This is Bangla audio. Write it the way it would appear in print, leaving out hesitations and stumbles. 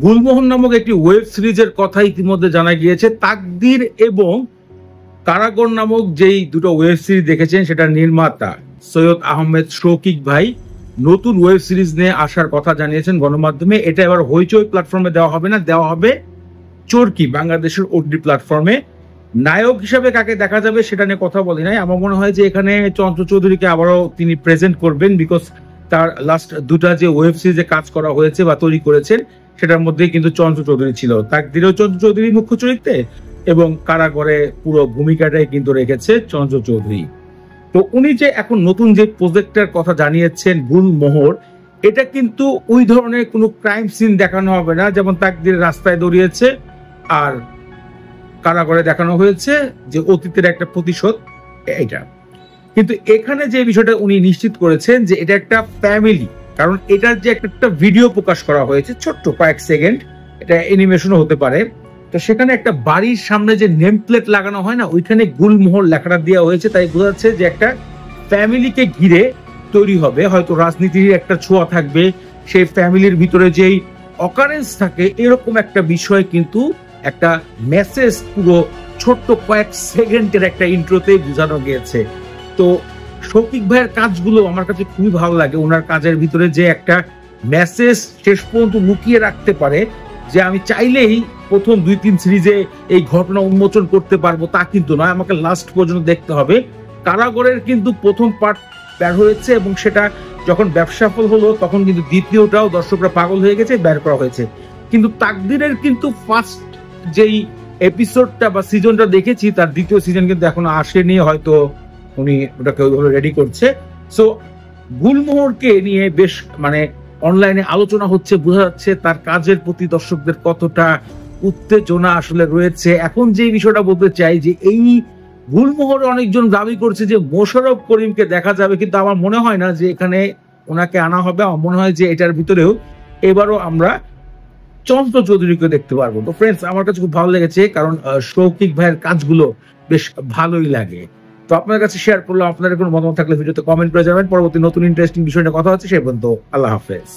গুলমোহর নামক একটি ওয়েব সিরিজের কথা ইতিমধ্যে জানা গিয়েছে। তাকদির এবং কারাগার নামক যেই দুটো ওয়েব সিরিজ দেখেছেন সেটার নির্মাতা সৈয়দ আহমেদ শৌকিক ভাই নতুন ওয়েব সিরিজ নিয়ে আসার কথা জানিয়েছেন গণমাধ্যমে। এটা এবার হইচই প্ল্যাটফর্মে দেওয়া হবে না, দেওয়া হবে চরকি বাংলাদেশের ওটিটি প্ল্যাটফর্মে। নায়ক হিসাবে কাকে দেখা যাবে সেটা নিয়ে কথা বলি নাই। আমার মনে হয় যে এখানে চঞ্চল চৌধুরীকে আবারও তিনি প্রেজেন্ট করবেন, বিকজ তার লাস্ট দুটা যে ওয়েব সিরিজে কাজ করা হয়েছে বা তৈরি করেছেন সেটার মধ্যেই কিন্তু চঞ্চল চৌধুরী ছিল। তাকদিরেও চঞ্চল চৌধুরী মুখ্য চরিত্রে এবং কারাগারে পুরো ভূমিকাটাই কিন্তু রেখেছে চঞ্চল চৌধুরী। তো উনি যে এখন নতুন যে প্রজেক্টের কথা জানিয়েছেন গুলমোহর, এটা কিন্তু ওই ধরনের কোনো ক্রাইম সিন দেখানো হবে না যেমন তাকদির রাস্তায় দৌড়িয়েছে আর কারাগারে দেখানো হয়েছে যে অতীতের একটা প্রতিশোধ এটা। কিন্তু এখানে যে বিষয়টা উনি নিশ্চিত করেছেন যে এটা একটা ফ্যামিলি, কারণ এটার যে একটা ভিডিও প্রকাশ করা হয়েছে ছোট্ট কয়েক সেকেন্ড, এটা অ্যানিমেশনও হতে পারে। তো সেখানে একটা বাড়ির সামনে যে নেম প্লেট লাগানো হয় না, ওইখানে গুলমোহর লেখাটা দেওয়া হয়েছে, তাই বোঝা যাচ্ছে যে একটা ফ্যামিলিকে ঘিরে তৈরি হবে। হয়তো রাজনীতির একটা ছোঁয়া থাকবে, সেই ফ্যামিলির ভিতরে যেই অকারেন্স থাকে এরকম একটা বিষয় কিন্তু একটা মেসেজ পুরো ছোট্ট কয়েক সেকেন্ডের একটা ইন্ট্রোতে বোঝানো গিয়েছে। তো শৌকিক ভাইয়ের কাজগুলো আমার কাছে খুবই ভালো লাগে। ওনার কাজের ভিতরে যে একটা মেসেজ শেষ পর্যন্ত লুকিয়ে রাখতে পারে, যে আমি চাইলেই প্রথম 2-3 সিরিজে এই ঘটনা উন্মোচন করতে পারবো তা কিন্তু নয়, আমাকে লাস্ট পর্যন্ত দেখতে হবে। কারাগারের কিন্তু প্রথম পার্ট বের হয়েছে এবং সেটা যখন ব্যবসাফল হলো তখন কিন্তু দ্বিতীয়টাও দর্শকরা পাগল হয়ে গেছে, বের করা হয়েছে। কিন্তু তাকদিরের কিন্তু ফার্স্ট যেই এপিসোডটা বা সিজনটা দেখেছি, তার দ্বিতীয় সিজন কিন্তু এখনো আসেনি, হয়তো উনি ওটাকে ওইভাবে রেডি করছে। সো গুলমোহরকে নিয়ে বেশ অনলাইনে আলোচনা হচ্ছে, বোঝা যাচ্ছে তার কাজের প্রতি দর্শকদের কতটা উত্তেজনা আসলে রয়েছে। এখন যে বিষয়টা বলতে চাই যে এই গুলমোহরে অনেকজন দাবি করছে যে মোশাররফ করিমকে দেখা যাবে, কিন্তু আমার মনে হয় না যে এখানে ওনাকে আনা হবে। আমার মনে হয় যে এটার ভিতরেও এবারও আমরা চঞ্চল চৌধুরীকে দেখতে পারবো। তো ফ্রেন্ডস, আমার কাছে খুব ভালো লেগেছে, কারণ শৌকিক ভাইয়ের কাজগুলো বেশ ভালোই লাগে। তো আপনার কাছে শেয়ার করলাম। আপনাদের কোনো মতামত থাকলে ভিডিওতে কমেন্ট করে যাবেন। পরবর্তী নতুন ইন্টারেস্টিং বিষয় নিয়ে কথা হচ্ছে। সে পর্যন্ত আল্লাহ হাফেজ।